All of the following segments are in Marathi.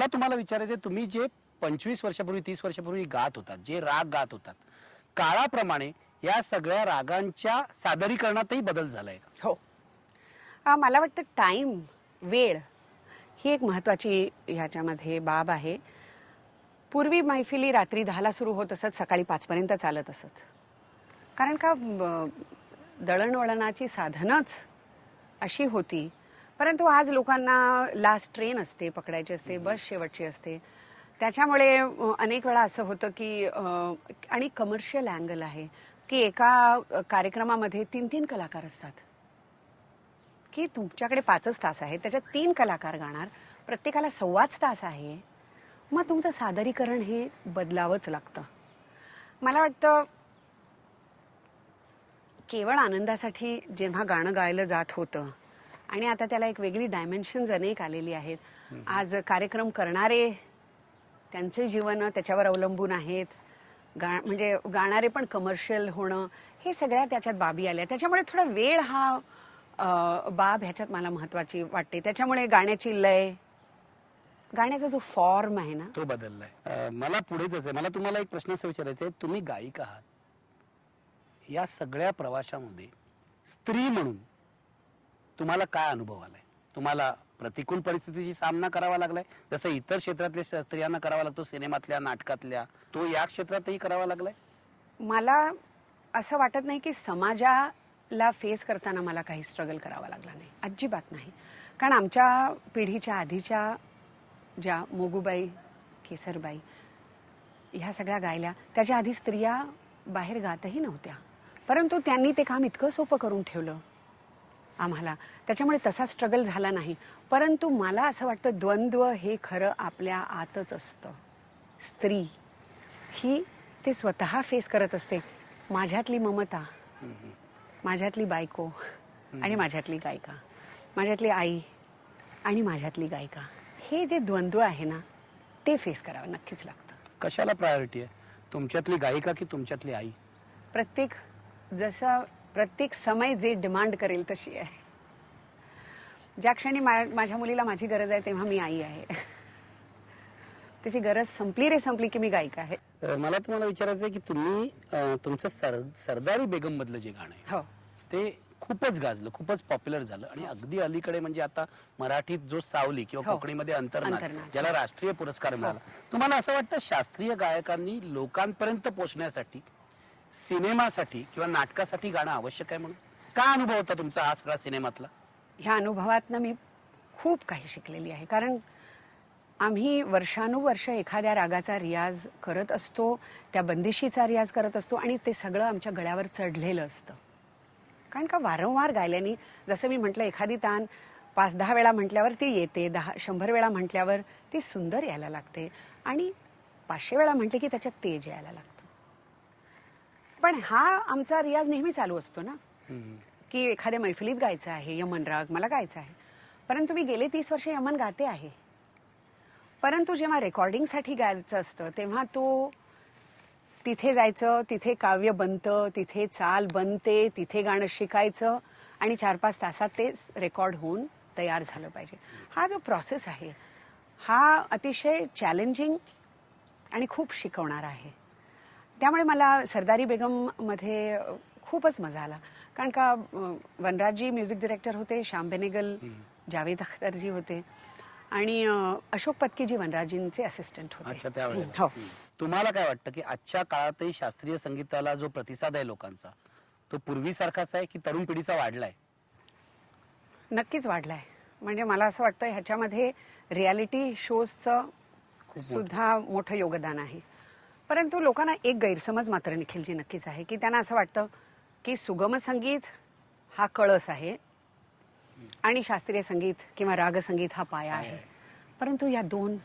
मला तुम्हाला विचारायचं तुम्ही जे 25 वर्षापूर्वी 30 वर्षापूर्वी गात होतात, जे राग गात होतात, काळाप्रमाणे या सगळ्या रागांच्या सादरीकरणातही बदल झालाय का? हो. मला वाटतं टाइम, वेळ ही एक महत्वाची ह्याच्यामध्ये बाब आहे. पूर्वी मैफिली रात्री 10ला सुरू होत असत, सकाळी 5 पर्यंत चालत असत. कारण का दळणवळणाची साधनच अशी होती. परंतु आज लोकांना लास्ट ट्रेन असते, पकडायची असते, बस शेवटची असते. त्याच्यामुळे अनेक वेळा असं होतं की आणि कमर्शियल अँगल आहे की एका कार्यक्रमामध्ये 3-3 कलाकार असतात की तुमच्याकडे 5च तास आहेत, त्याच्यात 3 कलाकार गाणार, प्रत्येकाला 1.25 तास आहे. मग तुमचं सादरीकरण हे बदलावंच लागतं. मला वाटतं केवळ आनंदासाठी जेव्हा गाणं गायलं जात होतं आणि आता त्याला एक वेगळी डायमेन्शन्स अनेक आलेली आहेत. आज कार्यक्रम करणारे त्यांचे जीवन त्याच्यावर अवलंबून आहेत. म्हणजे गाणारे पण कमर्शियल होणं, हे सगळ्या त्याच्यात बाबी आल्या. त्याच्यामुळे थोडा वेळ हा बाब ह्याच्यात मला महत्वाची वाटते. त्याच्यामुळे गाण्याची लय, गाण्याचा जो फॉर्म आहे ना तो बदललाय. मला पुढे जायचंय. मला तुम्हाला एक प्रश्न असं विचारायचा आहे, तुम्ही गायिका आहात, या सगळ्या प्रवासामध्ये स्त्री म्हणून तुम्हाला काय अनुभव आलाय? तुम्हाला प्रतिकूल परिस्थितीची सामना करावा लागलाय, जसं इतर क्षेत्रातल्या स्त्रियांना करावा लागतो, सिनेमातल्या, नाटकातल्या, तो या क्षेत्रातही करावा लागलाय? मला असं वाटत नाही की समाजाला फेस करताना मला काही स्ट्रगल करावा लागला नाही, अजिबात नाही. कारण आमच्या पिढीच्या आधीच्या ज्या मोगूबाई, केसरबाई ह्या सगळ्या गायल्या, त्याच्या आधी स्त्रिया बाहेर गातही नव्हत्या, परंतु त्यांनी ते काम इतकं सोपं करून ठेवलं आम्हाला. त्याच्यामुळे तसा स्ट्रगल झाला नाही. परंतु मला असं वाटतं द्वंद्व हे खरं आपल्या आतच असतं. स्त्री ही ते स्वतः फेस करत असते. माझ्यातली ममता, माझ्यातली बायको आणि माझ्यातली गायिका, माझ्यातली आई आणि माझ्यातली गायिका, हे जे द्वंद्व आहे ना ते फेस करावं नक्कीच लागतं. कशाला प्रायोरिटी आहे, तुमच्यातली गायिका की तुमच्यातली आई? प्रत्येक समय जे डिमांड करेल तशी आहे. ज्या क्षणी माझ्या मुलीला माझी गरज आहे तेव्हा मी आई आहे. त्याची गरज संपली की मी गायिका आहे. मला तुम्हाला विचारायचं आहे की तुम्ही तुमचं सरदारी बेगम मधलं जे गाणं आहे, हो, ते खूपच गाजलं, खूपच पॉप्युलर झालं आणि अगदी अलीकडे म्हणजे आता मराठीत जो सावली किंवा कोकणीमध्ये अंतर्नाद, ज्याला राष्ट्रीय पुरस्कार मिळाला. तुम्हाला असं वाटतं शास्त्रीय गायकांनी लोकांपर्यंत पोहोचण्यासाठी सिनेमासाठी किंवा नाटकासाठी गाणं आवश्यक आहे म्हणून? काय अनुभव होता तुमचा हा सगळा सिनेमातला? ह्या अनुभवातनं मी खूप काही शिकलेली आहे. कारण आम्ही वर्षानुवर्ष एखाद्या रागाचा रियाज करत असतो, त्या बंदिशीचा रियाज करत असतो आणि ते सगळं आमच्या गळ्यावर चढलेलं असतं. कारण का वारंवार गायल्याने, जसं मी म्हटलं, एखादी तान 5-10 वेळा म्हटल्यावर ती येते, 100 वेळा म्हटल्यावर ती सुंदर यायला लागते आणि 500 वेळा म्हटले की त्याच्यात तेज यायला लागतं. पण हा आमचा रियाज नेहमी चालू असतो ना, की एखाद्या मैफिलीत गायचं आहे, यमन राग मला गायचा आहे. परंतु मी गेले 30 वर्ष यमन गाते आहे. परंतु जेव्हा रेकॉर्डिंगसाठी गायचं असतं तेव्हा तो तिथे जायचं, तिथे काव्य बनतं, तिथे चाल बनते, तिथे गाणं शिकायचं आणि 4-5 तासात ते रेकॉर्ड होऊन तयार झालं पाहिजे. हा जो प्रोसेस आहे हा अतिशय चॅलेंजिंग आणि खूप शिकवणारा आहे. त्यामुळे मला सरदारी बेगम मध्ये खूपच मजा आला. कारण का वनराजजी म्युझिक डायरेक्टर होते, श्याम बेनेगल, जावेद अख्तरजी होते आणि अशोक पत्कीजी वनराजजींचे असिस्टंट होते. अच्छा, त्यावेळेला. हो. तुम्हाला काय वाटतं की आजच्या काळातही शास्त्रीय संगीताला जो प्रतिसाद आहे लोकांचा, तो पूर्वीसारखाच आहे की तरुण पिढीचा वाढलाय? नक्कीच वाढलाय. म्हणजे मला असं वाटतं ह्याच्यामध्ये रियालिटी शोजचं सुद्धा मोठं योगदान आहे. परंतु लोकांना एक गैरसमज मात्र निखिलजी नक्कीच आहे की त्यांना असं वाटतं की सुगम संगीत हा कळस आहे आणि शास्त्रीय संगीत किंवा रागसंगीत हा पाया आहे. परंतु या दोन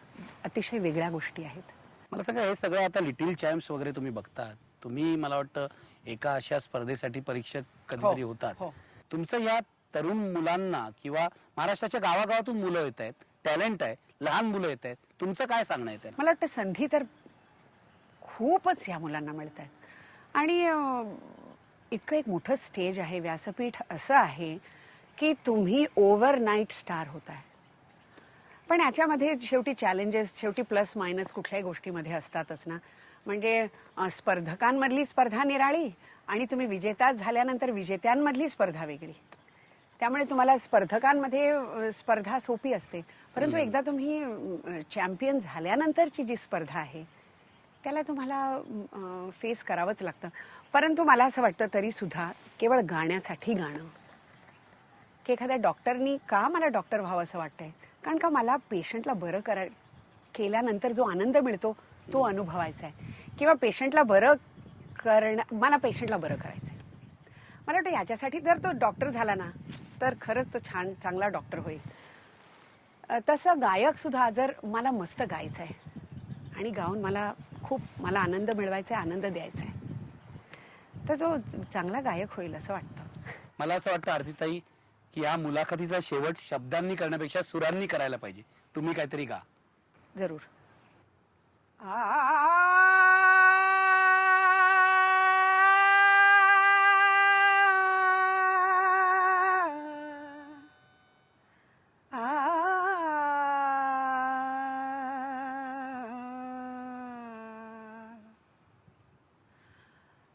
अतिशय वेगळ्या गोष्टी आहेत. मला सगळं हे सगळं आता लिटिल चॅम्प्स वगैरे तुम्ही बघतात, तुम्ही मला वाटतं एका अशा स्पर्धेसाठी परीक्षक कधीतरी होतात. तुमचं या तरुण मुलांना किंवा महाराष्ट्राच्या गावागावातून मुलं येत आहेत, टॅलेंट आहे, लहान मुलं येत आहेत, तुमचं काय सांगणं आहे? मला वाटतं संधी तर खूपच या मुलांना मिळत आहेत आणि इतकं एक मोठं स्टेज आहे, व्यासपीठ असं आहे की तुम्ही ओव्हरनाईट स्टार होताय. पण याच्यामध्ये शेवटी चॅलेंजेस, शेवटी प्लस मायनस कुठल्याही गोष्टीमध्ये असतातच ना. म्हणजे स्पर्धकांमधली स्पर्धा निराळी आणि तुम्ही विजेता झाल्यानंतर विजेत्यांमधली स्पर्धा वेगळी. त्यामुळे तुम्हाला स्पर्धकांमध्ये स्पर्धा सोपी असते, परंतु एकदा तुम्ही चॅम्पियन झाल्यानंतरची जी स्पर्धा आहे त्याला तुम्हाला फेस करावंच लागतं. परंतु मला असं वाटतं तरी सुद्धा केवळ गाण्यासाठी गाणं, की एखाद्या डॉक्टरनी का मला डॉक्टर व्हावं असं वाटतंय, कारण का मला पेशंटला बरं केल्यानंतर जो आनंद मिळतो तो अनुभवायचा आहे, किंवा पेशंटला बरं मला पेशंटला बरं करायचं आहे. मला वाटतं याच्यासाठी जर तो डॉक्टर झाला ना तर खरंच तो छान चांगला डॉक्टर होईल. तसं गायक सुद्धा जर मला मस्त गायचं आहे आणि गाऊन मला आनंद मिळवायचा आहे, आनंद द्यायचा आहे, तर तो चांगला गायक होईल असं वाटतं. मला असं वाटतं आरतीताई की या मुलाखतीचा शेवट शब्दांनी करण्यापेक्षा सुरांनी करायला पाहिजे. तुम्ही काहीतरी गा. जरूर.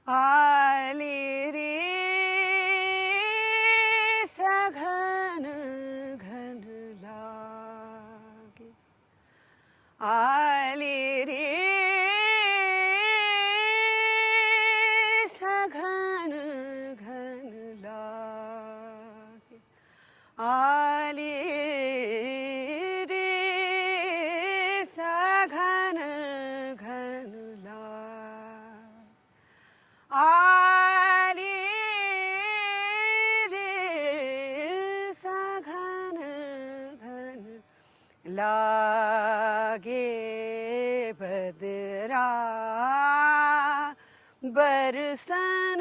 आली रे सघन घन लागे, आली रे सघन घन लागे, आली रे सघन घन लागे, आली रे सघन घन लागे, बदरा बरसन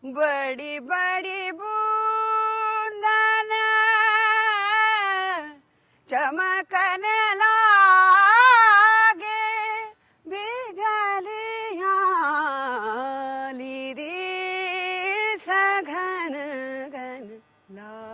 बड़ी बड़ी बूंदन चमकन लागे, बिजलियां ली रे सघन घन लागे.